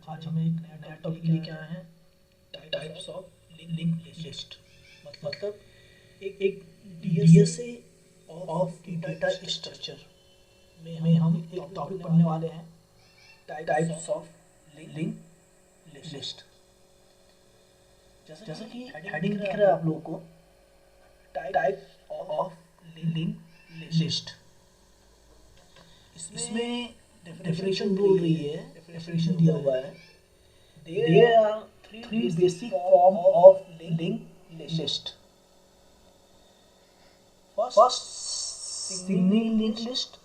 आज हम एक नया टॉपिक लेके आए हैं, टाइप्स ऑफ लिंक लिस्ट। मतलब एक डीएसए ऑफ डेटा स्ट्रक्चर में हम एक टॉपिक पढ़ने वाले हैं, टाइप्स ऑफ लिंक लिस्ट। जैसा कि हेडिंग दिख रहा है आप लोगों को, टाइप्स ऑफ लिंक लिस्ट। इसमें डेफिनेशन बोल रही है, डेफिनेशन दिया हुआ है, there are three basic form of link list. First single link list,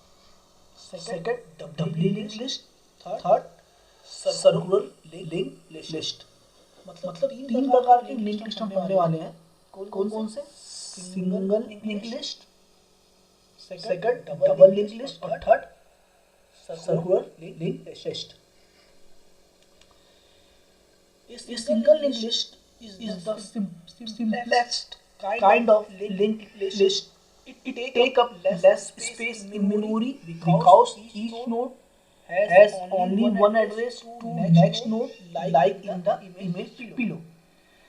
second doubly link list, third circular link list. मतलब तीन प्रकार के लिंक लिस्ट हम पढ़ने वाले हैं। कौन कौन से? Single link list, second double link list और थर्ड सर्कुलर लिंक लिस्ट। इस single link list is the simplest kind of linked list. It take up less space in memory because each node has only one address to next node, like in the image below.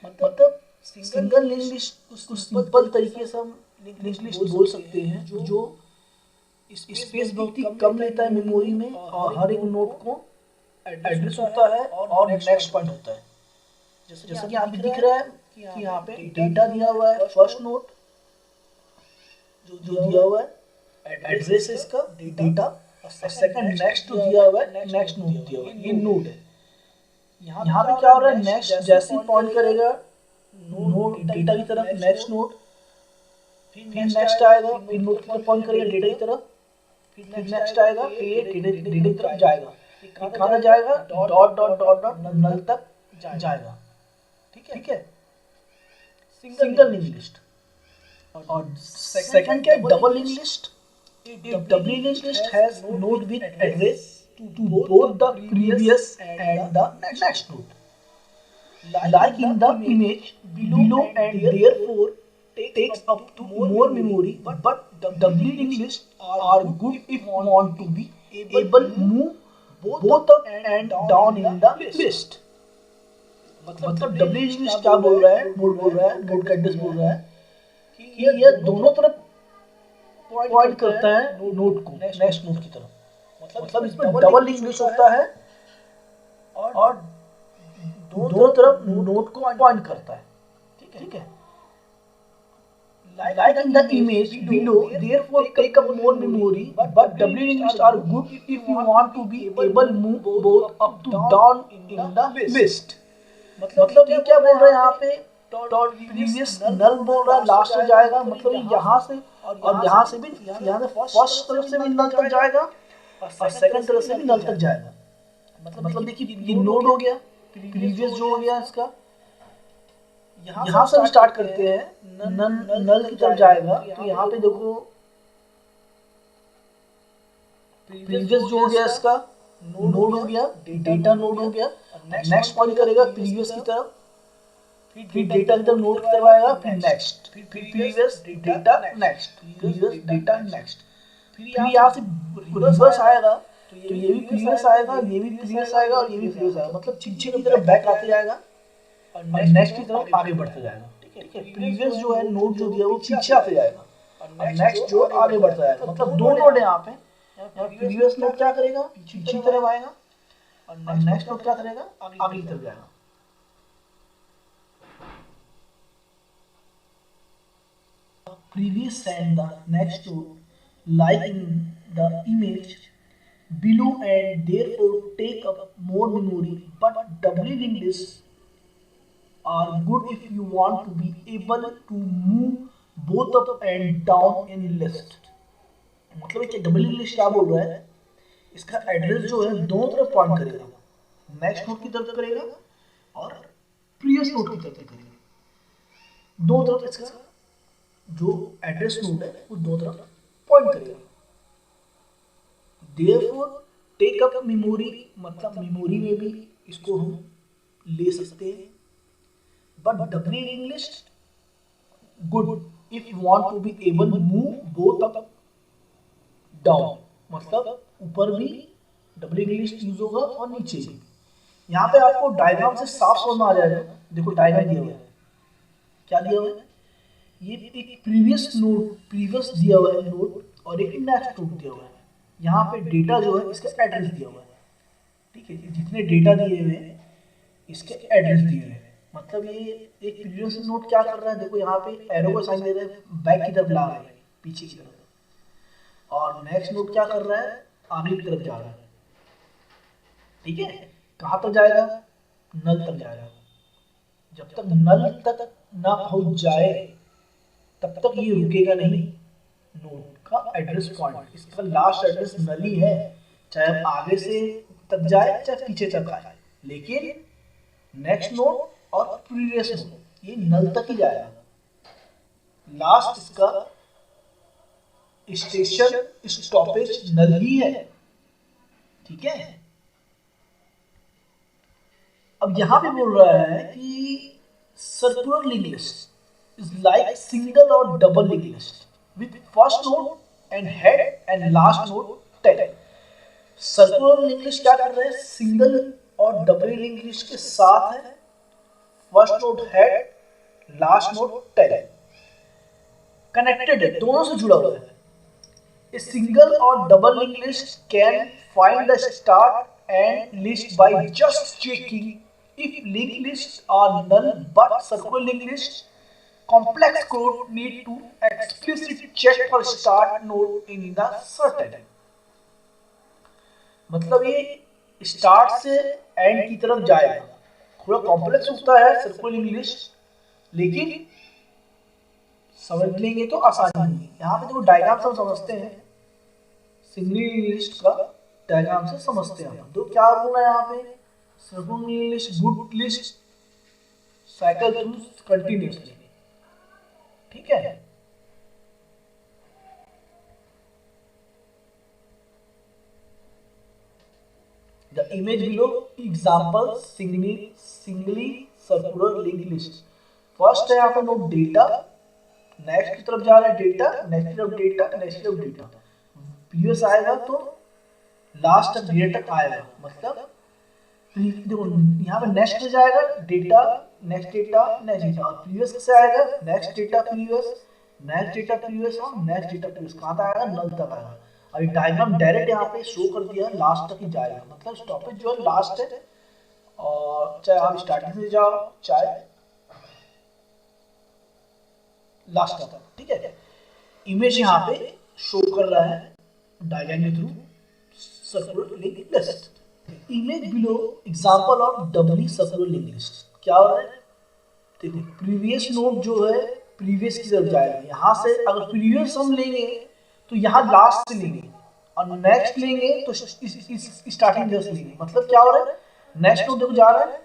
मतलब single link list को simple तरीके से हम link list बोल सकते हैं, जो space बहुत ही कम लेता है मेमोरी में और हर एक नोड को एड्रेस होता है और नेक्स्ट पॉइंट होता है। जैसा कि यहाँ पे दिख रहा है कि यहाँ पे डेटा दिया हुआ है, फर्स्ट नोड जो दिया हुआ है एड्रेस है इसका डेटा, और सेकंड नेक्स्ट जो दिया हुआ है नेक्स्ट नोड दिया हुआ है, ये नोड है। यहाँ पे क्या हो रहा है, नेक्स्ट जैसे पॉइंट करेगा नोड डेटा की तरफ, नेक्स्ट नोड, फिर नेक्स्ट आएगा, फिर नोड की तरफ पॉइंट करेगा डेटा की तरफ, फिर नेक्स्ट आएगा, फिर ये डेटा की तरफ जाएगा, कहाँ जाएगा, dot dot dot dot null तक जाएगा। ठीक है, सिंगल लिंक लिस्ट। और सेकंड क्या, double link list. Double link list has node with address to both the previous and the next node, like in the image below, and therefore takes up to more memory, but doubly linked lists are good if want to be able to move both up and down in the list. मतलब डबली linked list क्या बोल रहा है, node बोल रहा है, node का address बोल रहा है कि ये दोनों तरफ पॉइंट करता है नोड को, नेक्स्ट नोड की तरफ। मतलब इसमें डबल लिंक्ड लिस्ट होता है और दोनों तरफ नोड को पॉइंट करता है। ठीक है, like in the image below, therefore take up more memory, but doubly linked lists are good if you want to be able to move both up to down in the list. मतलब ये क्या बोल रहा है यहाँ पे, previous नल बोल रहा है, लास्ट में जाएगा, मतलब यहाँ से और यहाँ से भी, यहाँ से फर्स्ट तरफ से भी नल तक जाएगा और सेकंड तरफ से भी नल तक जाएगा। मतलब देखिए ये नोड हो गया, प्रीवियस जो हो गया इसका, यहाँ से हम स्टार्ट करते हैं, नल की तरफ जाएगा, तो यहाँ पे देखो प्रीवियस जो हो गया इसका नोड हो गया, डेटा नोड हो गया, नेक्स्ट पॉइंट करेगा प्रीवियस की तरफ, फिर डेटा की तरफ नोड की तरफ आएगा, फिर नेक्स्ट, फिर previous data next, previous data next, फिर यहाँ से रिवर्स आएगा, तो ये भी प्रीवियस आएगा, ये भी प्रीवियस आएगा और ये भी प्रीवियस आएगा। मतलब पीछे की तरफ बैक आते जाएगा और नेक्स्ट की तरफ आगे बढ़ते जाएगा। ठीक है, प्रीवियस जो है नोड जो दिया वो पीछे आते जाएगा और नेक्स्ट जो आगे बढ़ता जाएगा। मतलब दो नोड है यहाँ पे, प्रीवियस नोड क्या करेगा, पीछे की तरफ आएगा और नेक्स्ट नोड क्या करेगा, आगे की तरफ जाएगा। Previous and the next node like in the image below, and therefore take up more memory, but doubly linked lists are good if you want to be able to move both up and down in list. मतलब ये double link list क्या बोल रहा है, इसका address जो है दोनों तरफ पॉइंट करेगा, नेक्स्ट नोड की तरफ करेगा और प्रीवियस नोड की तरफ करेगा। दो तरफ इसका जो एड्रेस नोड है वो दो तरफ पॉइंट करेगा। Therefore take up memory, मतलब मेमोरी में भी इसको हम ले सकते हैं, but doubly linked list good if you want to be able to move both up down, मतलब ऊपर भी डबल लिंक लिस्ट यूज होगा और नीचे भी। यहाँ पे आपको डायग्राम से साफ समझ में आ जाएगा। देखो डायग्राम दिया हुआ है, क्या दिया हुआ है, ये एक प्रीवियस दिया हुआ है नोड और एक नेक्स्ट नोड दिया हुआ है। यहाँ पे डेटा जो है इसका एड्रेस दिया हुआ है, ठीक है, जितने डेटा दिए हुए हैं इसके एड्रेस दिए हुए हैं। मतलब ये एक प्रीवियस नोड क्या कर रहा है, देखो यहाँ पे एरो का साइन दे रहा है, बैक की तरफ ला रहा है, पीछे की तरफ, और नेक्स्ट नोड क्या कर रहा है, आगे की तरफ जा रहा है, ठीक है। कहाँ तक जाएगा, नल तक जाएगा। जब तक नल तक ना पहुंच जाए तब तक ये रुकेगा नहीं। नोड का एड्रेस पॉइंट, इसका लास्ट एड्रेस नल ही है, चाहे आगे से तक जाए चाहे पीछे तक आए, लेकिन नेक्स्ट नोड और प्रीवियस नोड ये नल तक ही जाएगा। लास्ट इसका स्टेशन स्टॉपेज नल ही है, ठीक है। अब यहां पे बोल रहा है कि circular link list is like single और double link list with first node and head and last node tail. Circular link list क्या कर रहे हैं, सिंगल और डबल लिंक लिस्ट के साथ है, first node head, last node tail, connected है, दोनों से जुड़ा हुआ है। A single or double linked list can find the start and list by just checking if linked lists are null, but circular linked lists complex code need to explicitly check for start node in the certain। मतलब ये start से and की तरफ जाएगा, थोड़ा complex होता है circular linked list, लेकिन समझ लेंगे तो आसानी होगी। यहाँ पे देखो डायग्राम से हम समझते हैं, सिंगल लिस्ट का डायग्राम से समझते हैं। तो क्या बोलना है यहाँ पे, circular list good list cycle through continuously, ठीक है। The image below example singly circular linked list। First है यहाँ पे नोड डेटा, नेक्स्ट की तरफ जा रहा है डेटा, नेक्स्ट की तरफ डेटा, नेक्स्ट की तरफ डेटा, प्रीवियस आएगा तो लास्ट तक डेटा तक आएगा। मतलब देखो यहाँ पे नेक्स्ट पे जाएगा data, next data, next data, और प्रीवियस से आएगा next data previous, next data previous और नेक्स्ट डेटा प्रीवियस, कहाँ तक आएगा, नल तक आएगा। और ये डायग्राम डायरेक्ट यहाँ पे शो कर दिया लास्ट तक ही जाएगा, मतलब स्टॉपेज जो है लास्ट है, और चाहे आप स्टार्टिंग से जाओ चाहे लास्ट तक, ठीक है। इमेज यहाँ पे शो कर रहा है डायग्राम के through circular linked list. Image below example of doubly circular linked list. क्या हो रहा है, देखो प्रीवियस नोड जो है प्रीवियस की तरफ जाएगा, यहाँ से अगर प्रीवियस हम लेंगे तो यहाँ लास्ट से लेंगे, और नेक्स्ट लेंगे तो स्टार्टिंग जस्ट लेंगे। मतलब क्या हो रहा है, नेक्स्ट नोड देखो जा रहा है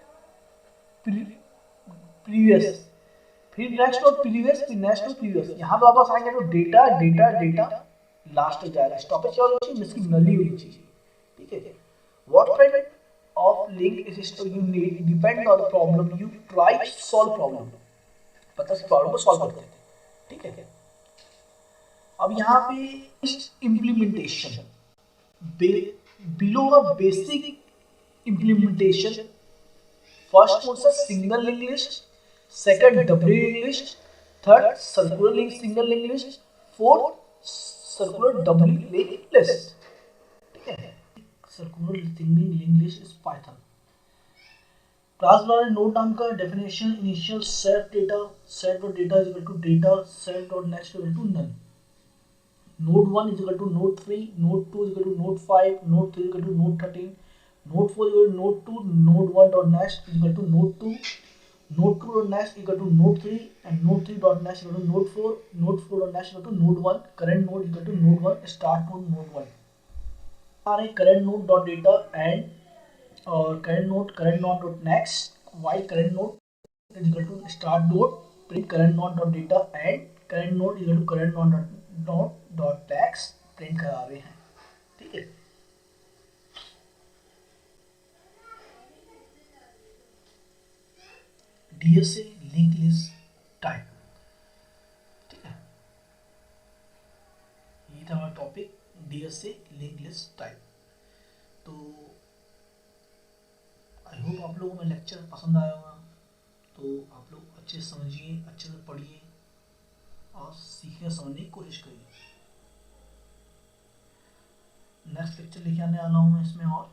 प्रीवियस, फिर नेक्स्ट नोड प्रीवियस, फिर नेक्स्ट नोड प्रीवियस, यहाँ पे वापस आएंगे तो डेटा डेटा डेटा लास्ट तक जाएगा। स्टॉपेज क्या होनी चाहिए, इसकी नली होनी चाहिए, ठीक है। What kind of link system you need depend on the problem you try to solve problem। पता है प्रॉब्लम को सॉल्व करते हैं, ठीक है। अब यहाँ पे implementation below a basic implementation, first कौन सा, single link list, second double link list, third circular link single link list, fourth circular double link list, ठीक है। Circular link list is Python. Class वाले नोड नाम का definition, initial set data, set dot data is equal to data set dot next equal to null, node 1 is equal to node 3, node 2 is equal to node 5, node 3 is equal to node 13, node 4 is equal to node 2, node 1 dot next is equal to node 2, node 2 dot next equal to node 3 and node 3 dot next equal to node 4, node 4 dot next equal to node 1, current node equal to node 1, start node node 1। Current node dot data and और current node dot next, while current node is equal to start node, print current node dot data and current node is equal to current node dot next print करा रहे हैं, ठीक है। DSA link list type, ठीक है, ये था हमारा topic DSA link list type. तो आई होप आप लोगों में लेक्चर पसंद आया होगा, तो आप लोग अच्छे से समझिए, अच्छे से पढ़िए और सीखने समझने की कोशिश करिए। नेक्स्ट लेक्चर लेके आने वाला हूँ मैं इसमें, और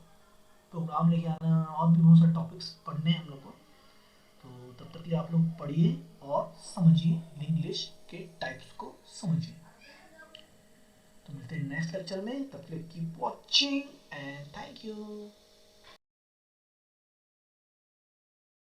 प्रोग्राम लेके आना, और भी बहुत सारे टॉपिक्स पढ़ने हैं हम लोग को। तो तब तक के लिए आप लोग पढ़िए और समझिए, इंग्लिश के टाइप्स को समझिए। तो मिलते हैं नेक्स्ट लेक्चर में, तब तक keep watching and thank you.